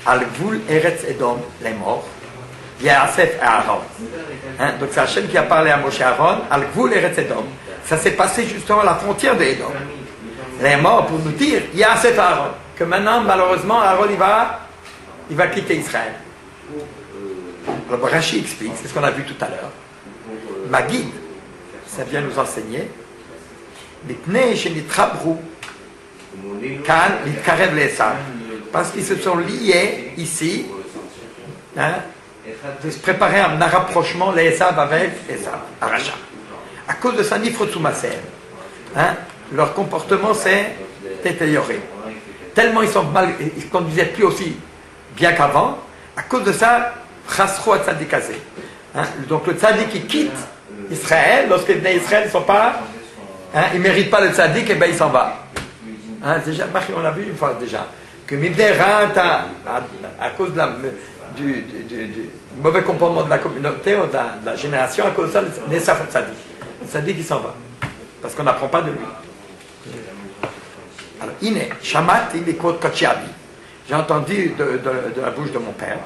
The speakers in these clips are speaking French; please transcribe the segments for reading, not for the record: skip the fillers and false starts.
Al-Gvul Eretz Edom, les morts, Yaasef et Aaron. Donc c'est Hachem qui a parlé à Moshe Aaron, Al-Gvul Eretz Edom. Ça s'est passé justement à la frontière de Edom. Les morts pour nous dire, Yaasef et Aaron. Que maintenant, malheureusement, Aaron il va quitter Israël. Alors Rashi explique, c'est ce qu'on a vu tout à l'heure. Maguid, ça vient nous enseigner. Parce qu'ils se sont liés ici, de se préparer à un rapprochement, les Esav avec Esav, Aracha. À cause de ça, Nifrotsumaser, leur comportement s'est détérioré. Tellement ils ne se conduisaient plus aussi bien qu'avant, à cause de ça, Chasro Tzadikazé. Donc le Tzadik qui quitte Israël, lorsque les Bnei Israël ne sont pas, ils ne méritent pas le Tzadik, et bien il s'en va. Déjà, on l'a vu une fois déjà, que Mibnei Rata, à cause du mauvais comportement de la communauté ou de la génération, à cause de ça, le Tzadik. Le Tzadik il s'en va, parce qu'on n'apprend pas de lui. Alors, Iné, Shamat, il est quote Kachiabi. J'ai entendu de la bouche de mon père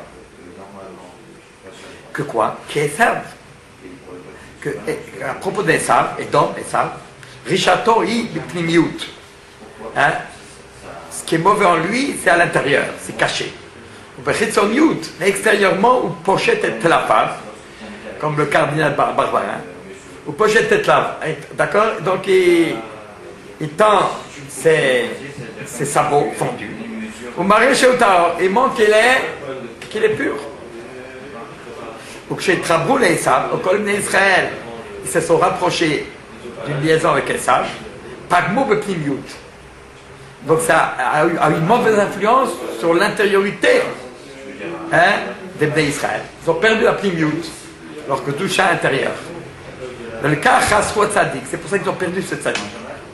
que quoi? Qu'Esav, à propos d'Esav, Edom, Esav, Rishato i b'pnimiut. Ce qui est mauvais en lui, c'est à l'intérieur, c'est caché. Mais extérieurement, ou pochette et telafav, comme le cardinal Barbarin, ou pochette et telafav, d'accord? Donc il tend ses sabots fondus. Au mari chez Otao, il montre qu'il est pur. Ou que chez Trabrou les Esav, au colonne d'Israël, ils se sont rapprochés d'une liaison avec Esav, Pagmou bepnimiut. Donc ça a eu une mauvaise influence sur l'intériorité des Bnei Israël. Ils ont perdu la pnimiut, alors que doucha intérieur. Dans le cas Chasro Tzadik, c'est pour ça qu'ils ont perdu ce Tzadik,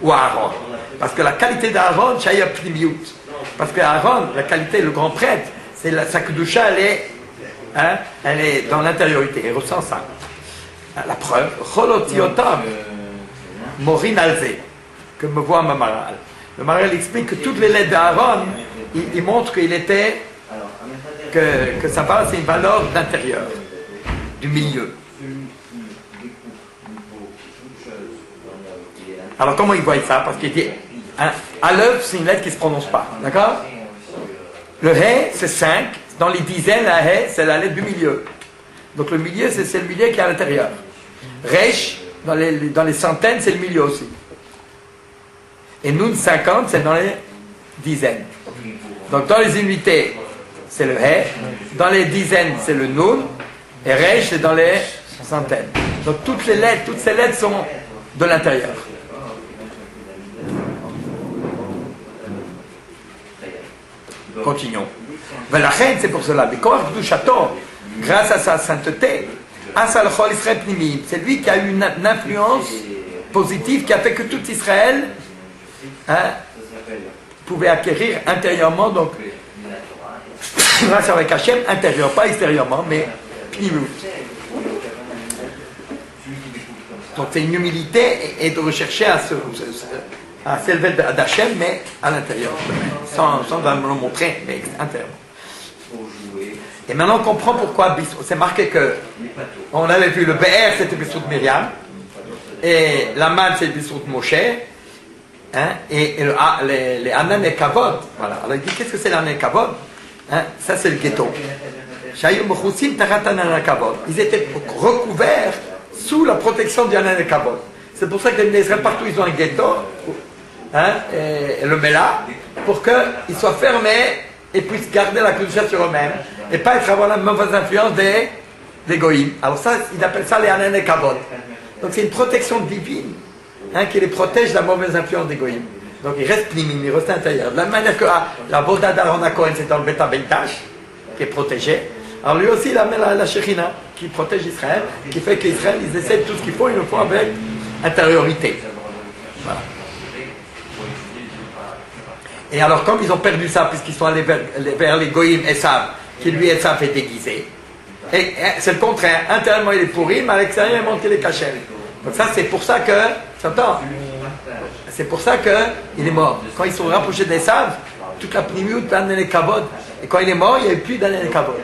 ou Aaron. Parce que la qualité d'Aaron, Shaya pnimiut. Parce que Aaron, la qualité, le grand prêtre, c'est sa kedusha, elle est dans l'intériorité, elle ressent ça. La preuve, Cholotiotam, Morin Alze, que me voit ma Maral. Le Maral explique que toutes les lettres d'Aaron, il montre qu'il était, que sa base, c'est une valeur d'intérieur, du milieu. Alors comment il voit ça? Parce qu'il dit, à l'œuvre, c'est une lettre qui ne se prononce pas, d'accord? Le He, c'est 5. Dans les dizaines, la He, c'est la lettre du milieu. Donc le milieu, c'est le milieu qui est à l'intérieur. Resh, dans les centaines, c'est le milieu aussi. Et Nun 50, c'est dans les dizaines. Donc dans les unités, c'est le He. Dans les dizaines, c'est le Nun. Et Resh, c'est dans les centaines. Donc toutes ces lettres sont de l'intérieur. Continuons. La reine, c'est pour cela. Mais grâce à sa sainteté, c'est lui qui a eu une influence positive qui a fait que tout Israël pouvait acquérir intérieurement, donc grâce avec Hachem, intérieur, pas extérieurement, mais pnimut. Donc c'est une humilité et de rechercher à s'élever d'Hachem, mais à l'intérieur, sans me le montrer, mais intérieurement. Et maintenant on comprend pourquoi c'est marqué que on avait vu le BR c'était Bissout Myriam et la Man c'est Bissout Moshe et les Anan et Kavod, voilà. Alors il dit qu'est-ce que c'est l'Anan et Kavod? Ça c'est le ghetto. Ils étaient recouverts sous la protection du Anan et Kavod. C'est pour ça que les Bnei Israël partout ils ont un ghetto et le Mela pour qu'ils soient fermés et puissent garder la kedusha sur eux-mêmes et pas avoir la mauvaise influence des goïms. Alors ça, ils appellent ça les Anan et Kavod. Donc c'est une protection divine qui les protège de la mauvaise influence des goïms. Donc ils restent plimim, ils restent intérieurs. De la manière que la Boda d'Aaron à Cohen c'est dans le Beta Bentash qui est protégé. Alors lui aussi il amène la Shekhinah qui protège Israël, qui fait qu'Israël ils essaient tout ce qu'il faut, ils le font avec intériorité. Voilà. Et alors, comme ils ont perdu ça, puisqu'ils sont allés vers les Goïm Esav, qui lui Esav est déguisé, et c'est le contraire. Intérieurement, il est pourri, mais à l'extérieur, il montre qu'il est caché. Donc ça, c'est pour ça que, tu entends? C'est pour ça qu'il est mort. Quand ils sont rapprochés d'Esav, toute la pnimiut, les Kavod, Et quand il est mort, il n'y avait plus d'année Kavod.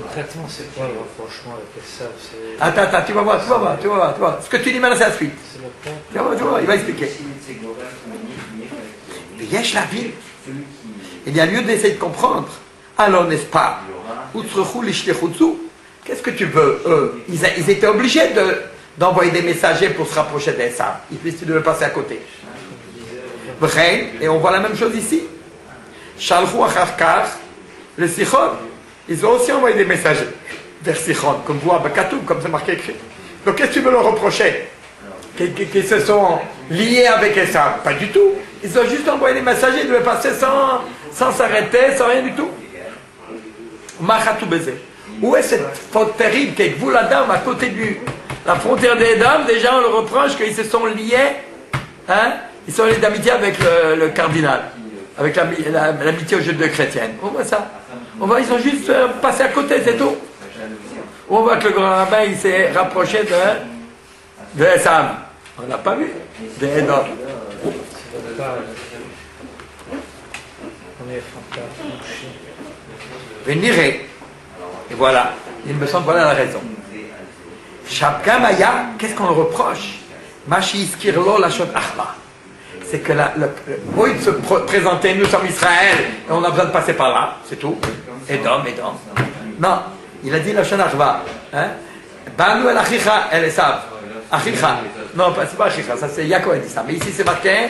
Concrètement, c'est quoi le rapprochement avec Esav? Attends, tu vas voir. Ce que tu dis maintenant, c'est la suite. C'est le peuple. Tu vas voir, il va expliquer. Yesh la ville. Il y a lieu d'essayer de comprendre. Alors, n'est-ce pas? Qu'est-ce que tu veux, eux? Ils étaient obligés d'envoyer des messagers pour se rapprocher d'Esav. Ils devaient passer à côté. Et on voit la même chose ici. Shalchou acharkar, le Sichon. Ils ont aussi envoyé des messagers vers Sichon, comme vous, à Bakatou, comme c'est marqué écrit. Donc qu'est-ce que tu veux leur reprocher? Qu'ils se sont liés avec Esav? Pas du tout. Ils ont juste envoyé des messagers, ils devaient passer sans s'arrêter, sans rien du tout. Machatou baiser. Où est cette faute terrible qu'avec vous, la dame, à côté de la frontière des dames, déjà on le reproche qu'ils se sont liés, hein? Ils sont liés d'amitié avec le cardinal, avec l'amitié aux Juifs chrétiennes. On voit ça. On voit, ils ont juste passé à côté, c'est tout. On voit que le grand rabbin, il s'est rapproché de Esav. On l'a pas vu. De Edom. Vénéré. Et voilà. Il me semble voilà la raison. Shabka Maya, qu'est-ce qu'on le reproche? Mashi Iskirlo Lachot Achma. C'est que au lieu de se présenter, nous sommes Israël, et on a besoin de passer par là, c'est tout. Edom. Non, il a dit la Lachon Achma. Banu el Achicha el Esav. Achicha. Non, c'est pas Achicha, ça c'est Yaakov qui dit ça. Mais ici c'est marqué.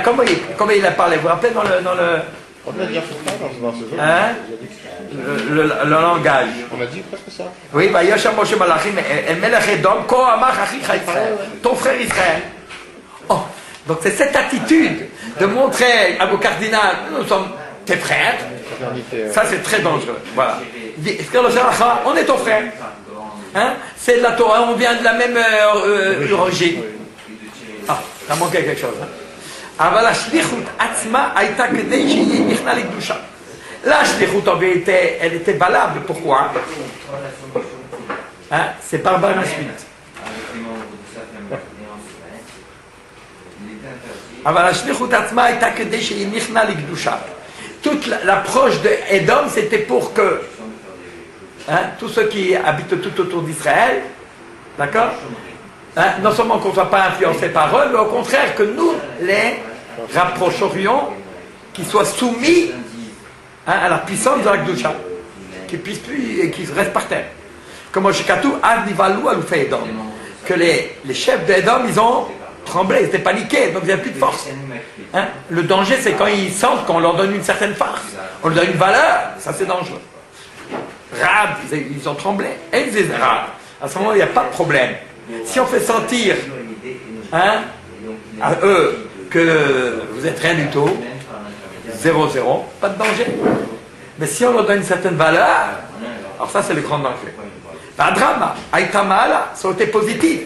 Comment il a parlé? Vous vous rappelez dans le On a dit dans ce jeu. Le langage. On a dit presque ça. Oui, bah Yosha Moshe Malachim, El Melech Edom, Ko Amach Achicha Israël. Ton frère Israël. Oh, donc c'est cette attitude de montrer à vos cardinaux, nous sommes tes frères. Ça c'est très dangereux. Voilà. On est ton frère. Hein? C'est de la Torah, on vient de la même origine. Ah, ça manquait quelque chose. אבל השליחות עצמה הייתה כדי שהיא נכנע לקדושה. La elle était valable. Pourquoi? Hein? C'est par la suite. אבל השליחות עצמה הייתה כדי שהיא נכנע לקדושה. Toute l'approche de Edom, c'était pour que tous ceux qui habitent tout autour d'Israël, d'accord? Non seulement qu'on ne soit pas influencé par eux, mais au contraire que nous les rapprocherions, qu'ils soient soumis à la puissance de la Kedusha, qu'ils puissent plus et qu'ils restent par terre. Comme au Shekatou, Adnivalou Aloufé Edom, que les chefs d'Edom, ils ont tremblé, ils étaient paniqués, donc ils n'avaient plus de force. Le danger, c'est quand ils sentent qu'on leur donne une certaine force, on leur donne une valeur, ça c'est dangereux. Rab, ils ont tremblé, et ils disaient Rab, à ce moment il n'y a pas de problème. Si on fait sentir à eux que vous êtes rien du tout, 0-0, pas de danger. Mais si on leur donne une certaine valeur, alors ça c'est le grand danger. La drama, Aïtamala, ça aurait été positif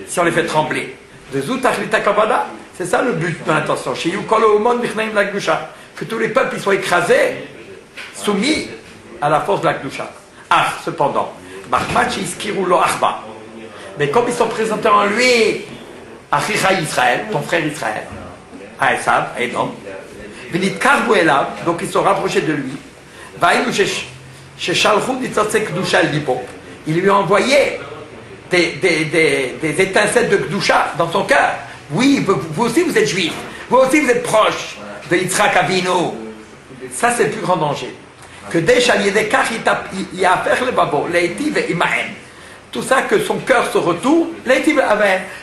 si on les fait trembler. De Zoutachlita Kavada, c'est ça le but de l'intention. Chez Yukolo Omon Michnaim la Gdusha, que tous les peuples ils soient écrasés, soumis à la force de la Gdusha. Ah, cependant, Mahmachi Iskirulo Achba. Mais comme ils sont présentés en lui, Achicha Israël, ton frère Israël, à Esav, à Edom, Venit Karbu Elav, donc ils sont rapprochés de lui, Vaïnou chez Shalchou Nitzotzek Kdusha Libo, il lui a envoyé des étincelles de Kdusha dans son cœur. Oui, vous aussi vous êtes juifs, vous aussi vous êtes proches de Yitzhak Avinu. Ça c'est le plus grand danger. Que déjà il y a affaire le babo, l'Eitiv et Imaen. Tout ça, que son cœur se retourne,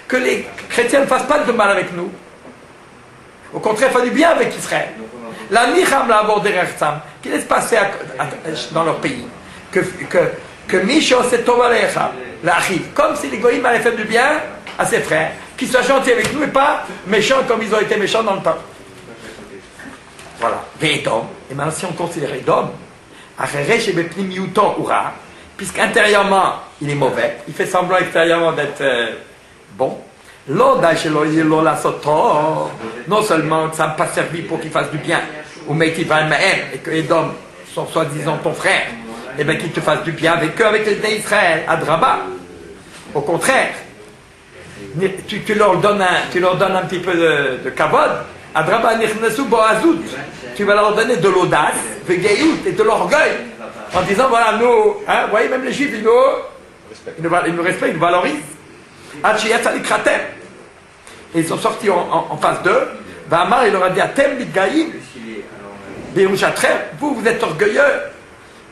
que les chrétiens ne fassent pas de mal avec nous. Au contraire, fasse du bien avec Israël. La Nicham la Borderecham, qui laisse passer dans leur pays. Que Misho se Tovalecha, la Achiv, comme si les Goïms allaient faire du bien à ses frères, qu'ils soient gentils avec nous et pas méchants comme ils ont été méchants dans le temps. Voilà. Edom. Et maintenant, si on considère Edom, Acheresh et Bepnim Yuton Ura, puisqu'intérieurement, il est mauvais, il fait semblant extérieurement d'être bon. Non seulement que ça n'a pas servi pour qu'il fasse du bien, ou et que Edom sont soi-disant ton frère, et bien qu'il te fasse du bien avec eux, avec les d'Israël, à Draba. Au contraire, tu leur donnes un petit peu de kavod, Adraba nichnasu boazout. Tu vas leur donner de l'audace, vegayout et de l'orgueil. En disant, voilà, nous, hein, vous voyez, même les juifs, ils nous respectent, ils nous valorisent. Et ils sont sortis en phase 2. Vamar, il leur a dit, Atem bitgaïm, vous êtes orgueilleux.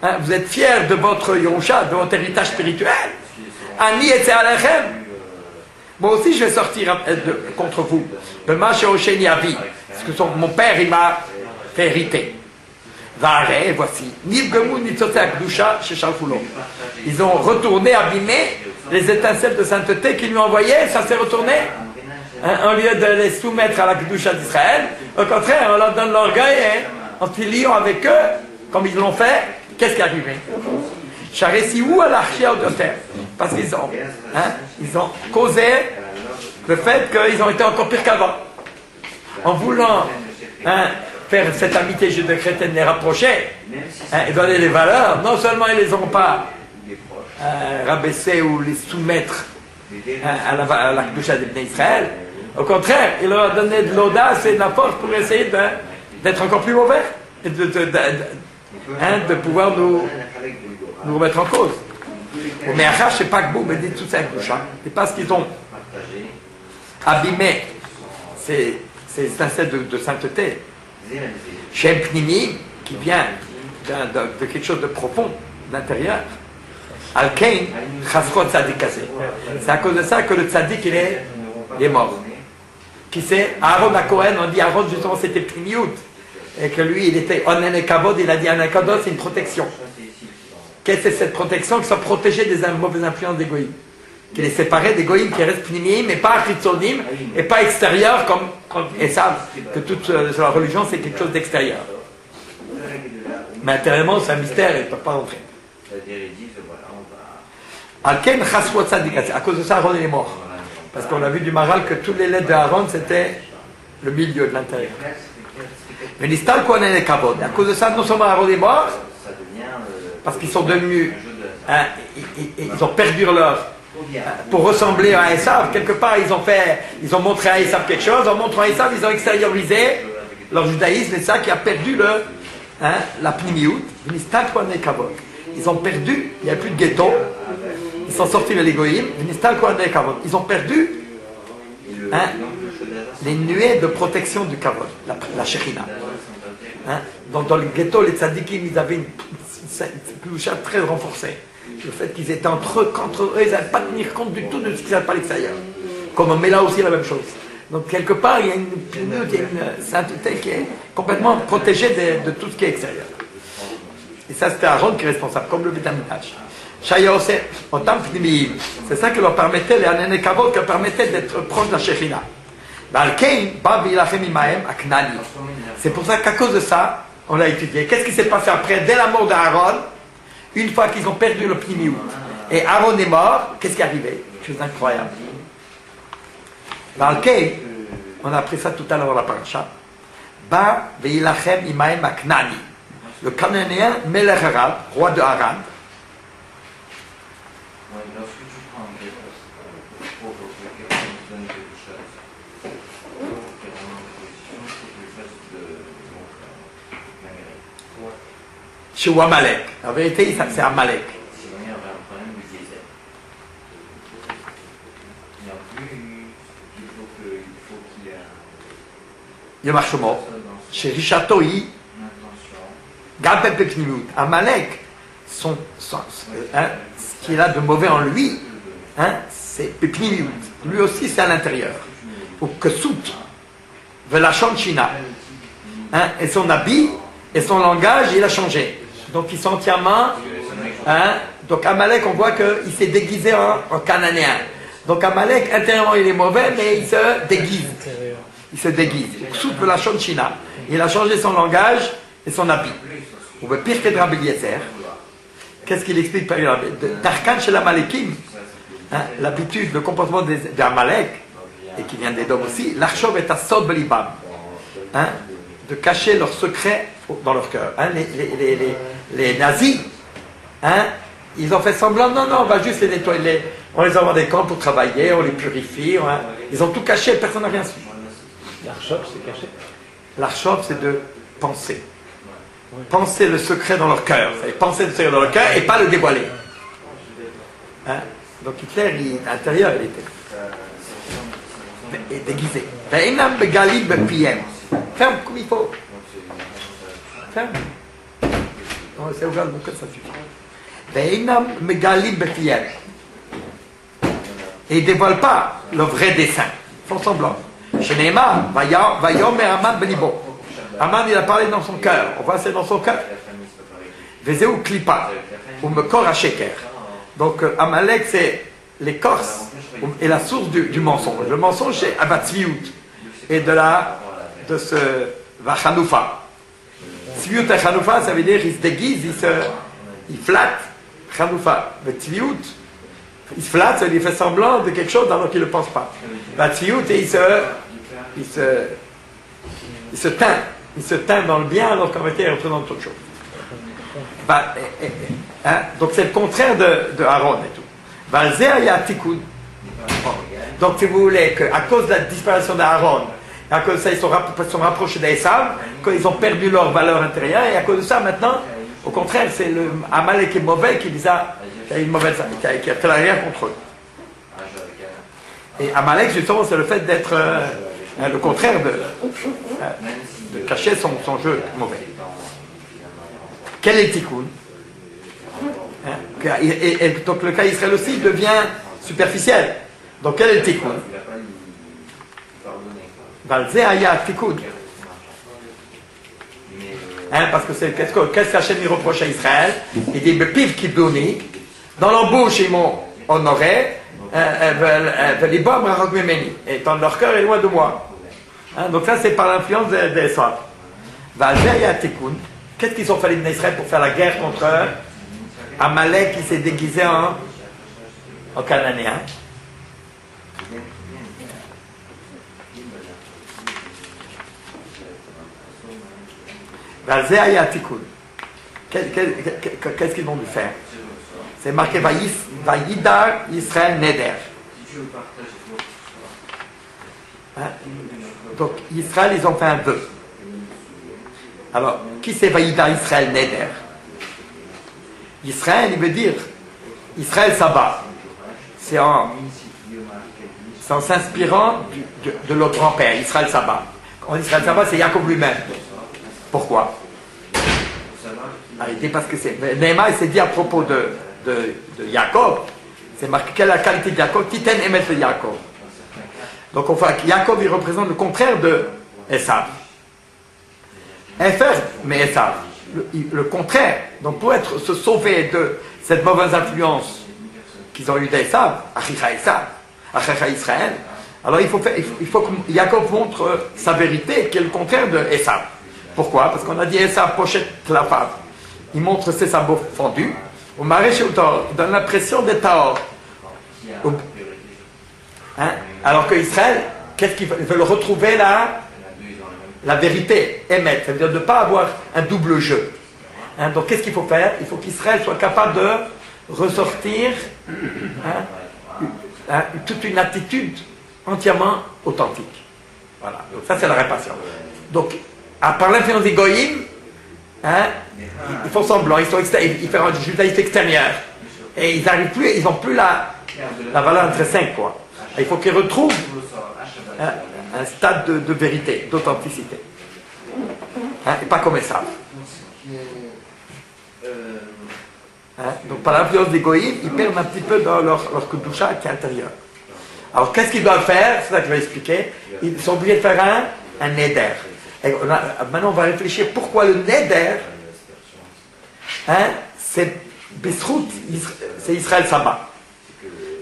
Hein, vous êtes fiers de votre Yerusha, de votre héritage spirituel. Ani et Alechem. Moi aussi, je vais sortir contre vous. Le Maché Osheni Avi. Parce que mon père, il m'a fait hériter. Varé, voici. Ils ont retourné, abîmé les étincelles de sainteté qu'ils lui ont envoyées. Ça s'est retourné. Hein, au lieu de les soumettre à la Kedusha d'Israël, au contraire, on leur donne l'orgueil et en se liant avec eux, comme ils l'ont fait. Qu'est-ce qui est arrivé? Charesi où à l'archia de terre? Parce qu'ils ont, ils ont causé le fait qu'ils ont été encore pire qu'avant. En voulant faire cette amitié judéo-chrétienne, les rapprocher et donner les valeurs, non seulement ils ne les ont pas rabaissés ou les soumettre à la Kedusha d'Israël, au contraire, il leur a donné de l'audace et de la force pour essayer d'être encore plus mauvais et de pouvoir nous remettre en cause. Mais Achash, c'est pas que vous me dites tout ça, c'est parce qu'ils ont abîmé ces étincelles de sainteté. Shem Pnimi, qui vient de quelque chose de profond, d'intérieur. Al-Kain, Chasrot Tzadik Azeh. C'est à cause de ça que le Tzadik, il est mort. Qui c'est Aaron à Cohen, on dit Aaron, justement, c'était Pnimiout. Et que lui, il était Onen et Kavod, il a dit Onen Kavod, c'est une protection. Qu'est-ce que c'est cette protection? Qu'il soit protégé des mauvaises influences des goïms. Qu'il est séparé des goïms qui restent pnimim, mais pas chitzonim, et pas extérieur, comme ils savent que toute la religion, c'est quelque chose d'extérieur. Mais intérieurement, c'est un mystère, ils ne peuvent pas rentrer. Alken Chaswot Tzadik, à cause de ça, Aaron est mort. Parce qu'on a vu du Maral que tous les lettres d'Aaron, c'était le milieu de l'intérieur. Mais l'Istal Kohanen et Kavod. À cause de ça, non seulement Aaron est mort, parce qu'ils sont devenus, ils ont perdu leur, pour ressembler à Esav. Quelque part, ils ont montré à Esav quelque chose. En montrant à Esav, ils ont extériorisé leur judaïsme. Et ça qui a perdu la pnimiout. L'Istal Kohanen et Kavod. Ils ont perdu. Il n'y a plus de ghetto. Ils sont sortis de l'égoïsme. L'Istal Kohanen et Kavod. Ils ont perdu. Les nuées de protection du Kavod, la Shekhinah. Dans le ghetto, les tzadikim, ils avaient une Kedusha très renforcée. Le fait qu'ils étaient entre eux, ils n'avaient pas tenir compte du tout de ce qui s'appelle pas l'extérieur. Comme on met là aussi la même chose. Donc quelque part, il y a une sainteté qui est complètement protégée de tout ce qui est extérieur. Et ça, c'était Aaron qui est responsable, comme le Bétamidage. C'est ça qui leur permettait, les Anen Kavod, qui leur permettait d'être proche de la Shekhinah. C'est pour ça qu'à cause de ça, on l'a étudié. Qu'est-ce qui s'est passé après, dès la mort d'Aaron, une fois qu'ils ont perdu le pnimiout, et Aaron est mort, qu'est-ce qui est arrivé? Chose incroyable. Dans le Kain, on a appris ça tout à l'heure dans la paracha. Ba veilachem imaem aknani. Le Cananéen Melech Arad, roi de Harad. Chez Amalek. En vérité, c'est Amalek. Il marche mort. Chez Richatoi, Gabel Pepnimut. Amalek, ce qu'il a de mauvais en lui, c'est Pepnimut. Lui aussi, c'est à l'intérieur. Ou que soute, Velachon China. Et son habit et son langage, il a changé. Donc ils sont entièrement. Donc Amalek, on voit qu'il s'est déguisé en cananéen. Donc Amalek, intérieurement, il est mauvais, mais il se déguise. Il se déguise. Soupe la China. Il a changé son langage et son habit. Ou le pire que de Rabbi Eliezer. Qu'est-ce qu'il explique par Tarkan chez l'Amalekim, l'habitude, le comportement d'Amalek, et qui vient d'Édom aussi, l'archov est à Sod Belibam. De cacher leurs secrets dans leur cœur. Les nazis, ils ont fait semblant, non, on va juste les nettoyer, on les envoie des camps pour travailler, on les purifie, ils ont tout caché, personne n'a rien su. L'archoppe, c'est caché. L'archoppe, c'est de penser. Penser le secret dans leur cœur. C'est penser le secret dans leur cœur et pas le dévoiler. Hein? Donc Hitler, à l'intérieur, il était déguisé. Ferme comme il faut. Ferme. Non, c'est ouvert le bouquin, ça suffit. Et ils ne dévoilent pas le vrai dessein. Ils font semblant. Chez Neymar, Vayomer Aman Benibo. Aman, il a parlé dans son cœur. On voit, c'est dans son cœur. Vezeu Klipa. Ou Mekor Sheker. Donc, Amalek, c'est l'écorce et la source du mensonge. Le mensonge, c'est Abatzviut. Et de ce Vachanoufa. Tzviut et Chanoufa, ça veut dire il se déguise, il flatte. Chanoufa. Mais Tzviut, il se flatte, il fait semblant de quelque chose alors qu'il ne le pense pas. Tzviut, et il se teint. Il se teint dans le bien alors qu'en réalité il représente autre chose. Donc c'est le contraire de Aaron et tout. Donc si vous voulez qu'à cause de la disparition d'Aaron, à cause de ça ils sont rapprochés d'Esav, qu'ils ont perdu leur valeur intérieure, et à cause de ça maintenant, au contraire, c'est le Amalek qui est mauvais qui a fait la guerre contre eux. Et Amalek justement c'est le fait d'être le contraire de cacher son jeu mauvais. Quel est le tikkun? Et donc le cas Israël aussi devient superficiel. Donc quel est le tikkun? Parce que c'est qu'est-ce qu'Hachem lui reproche à Israël? Il dit Bepiv Kibdouni, dans leur bouche ils m'ont honoré, et dans leur cœur est loin de moi. Donc ça c'est par l'influence des Esav. Qu'est-ce qu'ils ont fait les Israël pour faire la guerre contre Amalek qui s'est déguisé en Cananéen? Qu'est-ce qu'ils vont lui faire? C'est marqué Vayidar Israël Neder. Donc Israël, ils ont fait un vœu. Alors, qui c'est Vayidar Israël Neder? Israël, il veut dire Israël Saba. C'est en s'inspirant de leur grand-père, Israël Saba. Quand on dit Israël Saba, c'est Jacob lui-même. Pourquoi? Parce que Neymar s'est dit à propos de Jacob, c'est marqué quelle est la qualité de Jacob, Titen Emet le Jacob. Donc on voit que Jacob il représente le contraire de Esav. Efer, mais Esav, le contraire. Donc pour se sauver de cette mauvaise influence qu'ils ont eu d'Esav, Achicha Esav, Achicha Israël, alors il faut que Jacob montre sa vérité, qui est le contraire de Esav. Pourquoi? Parce qu'on a dit Esav pochette la femme. Il montre ses sabots fendus. Au maréchal, il donne l'impression d'être Taor. Alors que Israël, qu'est-ce qu'il veut? Il veut retrouver la vérité, émettre. Ça veut dire de ne pas avoir un double jeu. Donc qu'est-ce qu'il faut faire? Il faut qu'Israël soit capable de ressortir toute une attitude entièrement authentique. Voilà. Donc ça c'est la réparation. Donc par l'influence des goïms, ils font semblant, ils font un judaïsme extérieur. Et ils n'arrivent plus, ils n'ont plus la valeur intrinsèque, quoi. Et il faut qu'ils retrouvent un stade de vérité, d'authenticité. Et pas comme ça. Donc par l'influence des goïms, ils perdent un petit peu dans leur kedusha qui est intérieur. Alors qu'est-ce qu'ils doivent faire? C'est ça que je vais expliquer. Ils sont obligés de faire un neder. Et maintenant on va réfléchir pourquoi le neder, c'est Bisrout, c'est Israël Saba.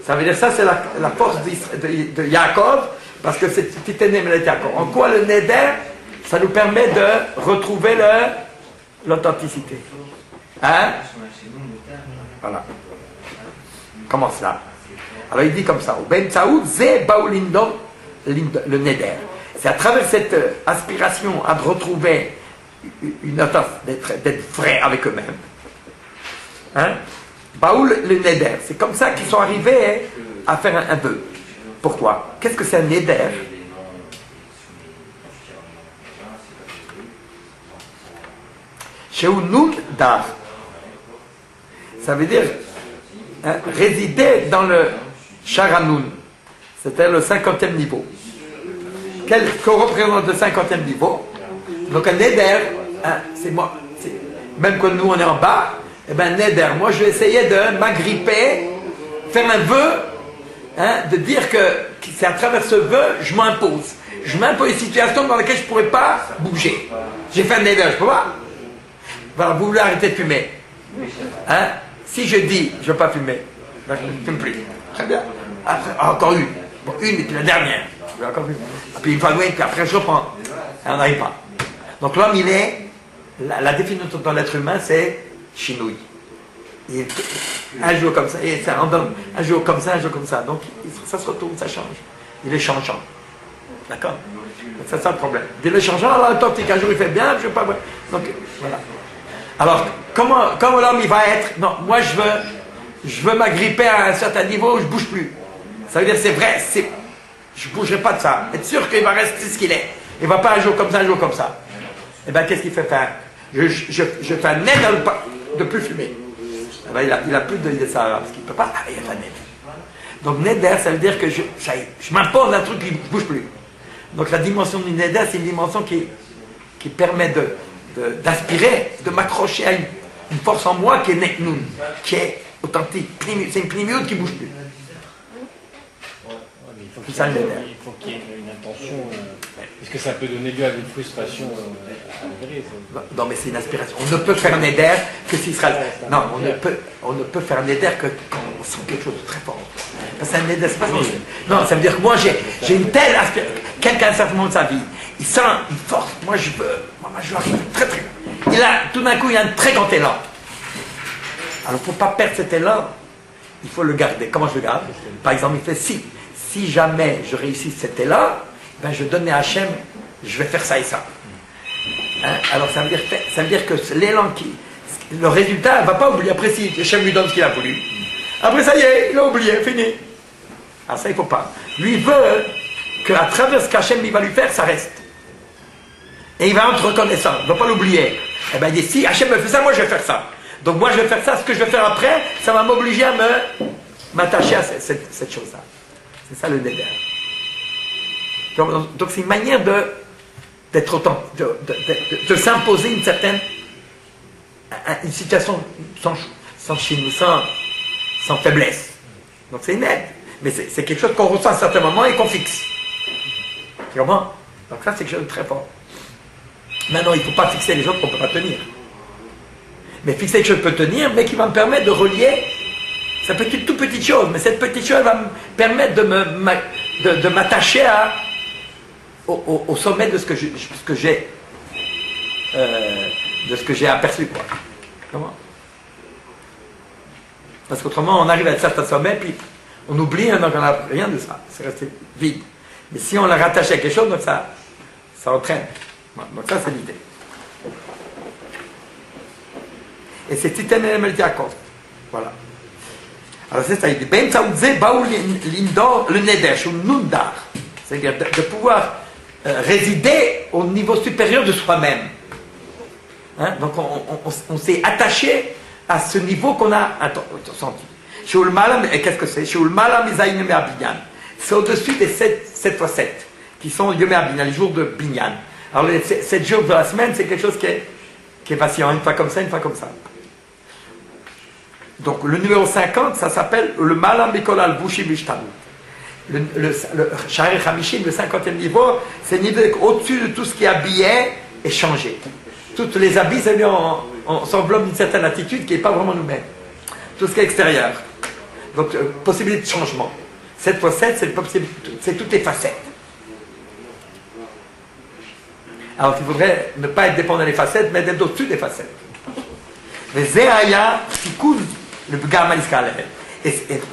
Ça veut dire ça c'est la force de Yaakov, parce que c'est Titenem et Yaakov. En quoi le neder, ça nous permet de retrouver l'authenticité. Voilà. Comment ça? Alors il dit comme ça, Ben Saoud, Ze Baoulindo, le neder. C'est à travers cette aspiration à retrouver une authenticité, d'être vrai avec eux-mêmes. Baoul le neder. C'est comme ça qu'ils sont arrivés à faire un vœu. Pourquoi? Qu'est-ce que c'est un neder? Chez Nun Dar. Ça veut dire résider dans le Charanoun. C'était le 50e niveau. Qu'on représente le 50e niveau. Donc un Neder, c'est moi. Même quand nous on est en bas, eh ben Neder, moi je vais essayer de m'agripper, faire un vœu, de dire que c'est à travers ce vœu, je m'impose. Je m'impose une situation dans laquelle je ne pourrais pas bouger. J'ai fait un Neder, je peux pas. Voilà, vous voulez arrêter de fumer. Si je dis, je ne veux pas fumer, je ne fume plus. Très bien. Après, encore une. Bon, une et puis la dernière. Encore une. Et puis une fois, oui, puis après je reprends. Et on n'arrive pas. Donc l'homme, il est. La définition dans l'être humain, c'est chinouille. Un jour comme ça, et ça randonne. Un jour comme ça, un jour comme ça. Donc ça se retourne, ça change. Il est changeant. D'accord? C'est ça le problème. Il est changeant, alors le tactique, un jour il fait bien, je ne veux pas. Donc voilà. Alors, comment l'homme il va être? Non, moi je veux m'agripper à un certain niveau où je ne bouge plus. Ça veut dire c'est vrai, je ne bougerai pas de ça. Être sûr qu'il va rester ce qu'il est. Il ne va pas un jour comme ça, un jour comme ça. Eh bien, qu'est-ce qu'il fait faire? Je fais un nez de plus fumer. Eh ben, il a plus de ça, parce qu'il ne peut pas. Ah, il a fait un nez. Donc, neder, ça veut dire que je m'impose un truc qui ne bouge plus. Donc, la dimension du neder, c'est une dimension qui permet d'aspirer, de m'accrocher à une force en moi qui est neknoun, qui est authentique. C'est une pnimiote qui ne bouge plus. Il faut qu'il y ait une intention, parce que ça peut donner lieu à une frustration avérée. Non, mais c'est une aspiration. On ne peut faire Neder que s'il sera. Non, on ne peut faire Neder que quand on sent quelque chose de très fort. Parce que un Neder, c'est pas ça. Non, ça veut dire que moi, j'ai une telle aspiration. Quelqu'un, à un certain moment de sa vie, il sent une force. Moi, je l'arrive très, très. Tout d'un coup, il y a un très grand élan. Alors, pour ne pas perdre cet élan, il faut le garder. Comment je le garde? Par exemple, il fait si jamais je réussis cet élan, ben je donne à Hachem, je vais faire ça et ça. Alors ça veut dire que l'élan le résultat, il ne va pas oublier. Après, si Hachem lui donne ce qu'il a voulu, après ça y est, il a oublié, fini. Alors ça, il ne faut pas. Lui, il veut qu'à travers ce qu'Hachem va lui faire, ça reste. Et il va être reconnaissant, il ne va pas l'oublier. Eh bien, il dit, si Hachem me fait ça, moi je vais faire ça. Donc moi je vais faire ça, ce que je vais faire après, ça va m'obliger à m'attacher à cette chose-là. C'est ça le neder. Donc c'est une manière d'être autant, de s'imposer une situation sans chine, sans faiblesse. Donc c'est une aide. Mais c'est quelque chose qu'on ressent à un certain moment et qu'on fixe. Tu comprends? Donc ça c'est quelque chose de très fort. Maintenant il ne faut pas fixer les choses qu'on ne peut pas tenir. Mais fixer quelque chose que je peux tenir, mais qui va me permettre de relier. Ça peut être une toute petite chose, mais cette petite chose va me permettre de m'attacher au sommet de ce que j'ai aperçu, quoi. Comment? Parce qu'autrement, on arrive à un certain sommet, puis on oublie, donc on n'a rien de ça. C'est resté vide. Mais si on l'a rattaché à quelque chose, donc ça entraîne. Donc ça, c'est l'idée. Et c'est Titan Element Yaakov. Voilà. Alors c'est ça, il dit, Ben Saoudze Baou Lindor le Neder, ou Nundar. C'est-à-dire de pouvoir résider au niveau supérieur de soi-même. Donc on s'est attaché à ce niveau qu'on a senti. Et qu'est-ce que c'est? C'est au-dessus des 7 fois 7, qui sont Yom Binyan, les jours de Binyan. Alors les 7 jours de la semaine, c'est quelque chose qui est vacillant, une fois comme ça, une fois comme ça. Donc le numéro 50, ça s'appelle le Malam Mikol al-Vushi Bishtanou. Le Shari Hamishim, le 50e niveau, c'est le niveau au-dessus de tout ce qui est habillé et changé. Toutes les habits, on s'enveloppe d'une certaine attitude qui n'est pas vraiment nous-mêmes. Tout ce qui est extérieur. Donc, possibilité de changement. 7 fois 7, c'est toutes les facettes. Alors, il faudrait ne pas être dépendant des facettes, mais d'être au-dessus des facettes. Mais Zéaya, Tikkun, le Bgam Aliskal.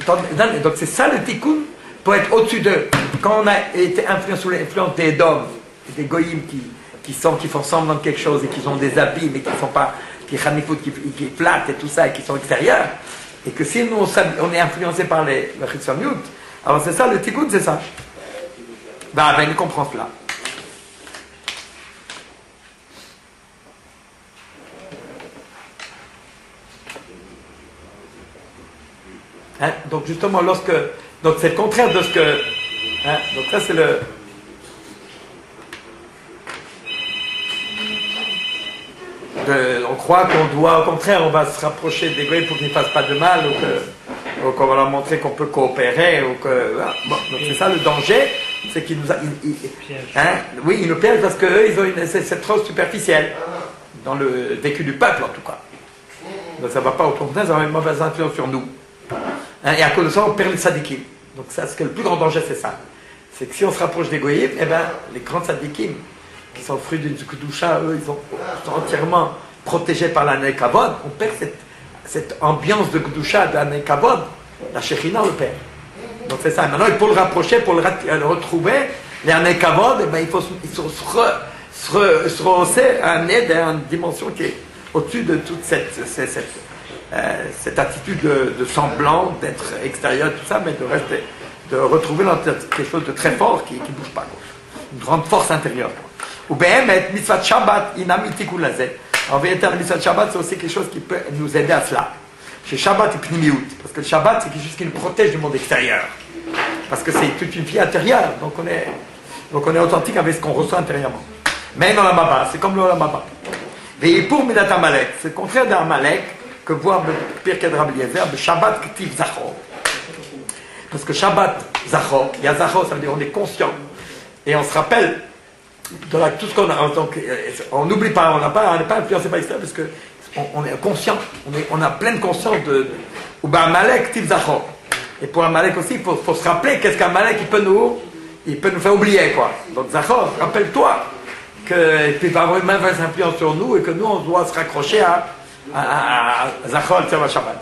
Donc, c'est ça le Tikkun, pour être au-dessus d'eux. Quand on a été influencé sous l'influence des Dom, des Goïms qui font semblant de quelque chose et qui ont des habits, mais qui ne sont pas, qui flattent et tout ça, et qui sont extérieurs, et que si nous on est influencé par le Chitzoniut, alors c'est ça, le Tikkun, c'est ça. Ben, il comprend cela. Hein? Donc justement, donc c'est le contraire de ce que... Hein? Donc ça c'est le... On croit qu'on doit, au contraire, on va se rapprocher des goyim pour qu'ils ne fassent pas de mal, ou qu'on va leur montrer qu'on peut coopérer, ou que... Voilà. Bon, donc c'est ça le danger, c'est qu'ils nous... Hein? Oui, ils nous piègent parce qu'eux, ils ont c'est trop superficiel, dans le vécu du peuple en tout cas. Donc ça ne va pas au contraire, ça va avoir une mauvaise influence sur nous. Hein? Et à cause de ça, on perd les sadikim. Donc ça, le plus grand danger, c'est ça. C'est que si on se rapproche des goyim, eh ben, les grands sadikim, qui sont le fruit d'une Kedusha, eux, ils sont entièrement protégés par la Kavod. On perd cette ambiance de Kedusha, de la Kavod. La Shekhinah le perd. Donc c'est ça. Maintenant, pour le rapprocher, pour le retrouver, les Kavod, eh ben, il faut se rehausser à un aide, à une dimension qui est au-dessus de toute cette attitude de semblant, d'être extérieur, tout ça, mais de retrouver quelque chose de très fort qui ne bouge pas. Quoi. Une grande force intérieure. Ou bien, mitzvah Shabbat, inamitikul lazé. En vérité, la mitzvah Shabbat, c'est aussi quelque chose qui peut nous aider à cela. Chez Shabbat et Pnimiout. Parce que le Shabbat, c'est quelque chose qui nous protège du monde extérieur. Parce que c'est toute une vie intérieure. Donc on est authentique avec ce qu'on reçoit intérieurement. Mais dans la Maba, c'est comme le Maba. Et pour Midat Amalek, c'est le contraire d'un Amalek que voit Pirkei Rabbi Eliezer, le Shabbat Ktiv Zachor. Parce que Shabbat Zachor, il y a Zachor, ça veut dire on est conscient. Et on se rappelle de tout ce qu'on a. Donc, on n'oublie pas, on n'est pas influencé par l'extérieur parce qu'on est conscient, on a pleine conscience de. Ou bien Amalek Tiv Zachor. Et pour Amalek aussi, il faut se rappeler qu'est-ce qu'Amalek il peut nous faire oublier quoi. Donc Zachor, rappelle-toi qu'il peut avoir une mauvaise influence sur nous et que nous on doit se raccrocher à Zachor Tzava Shabbat.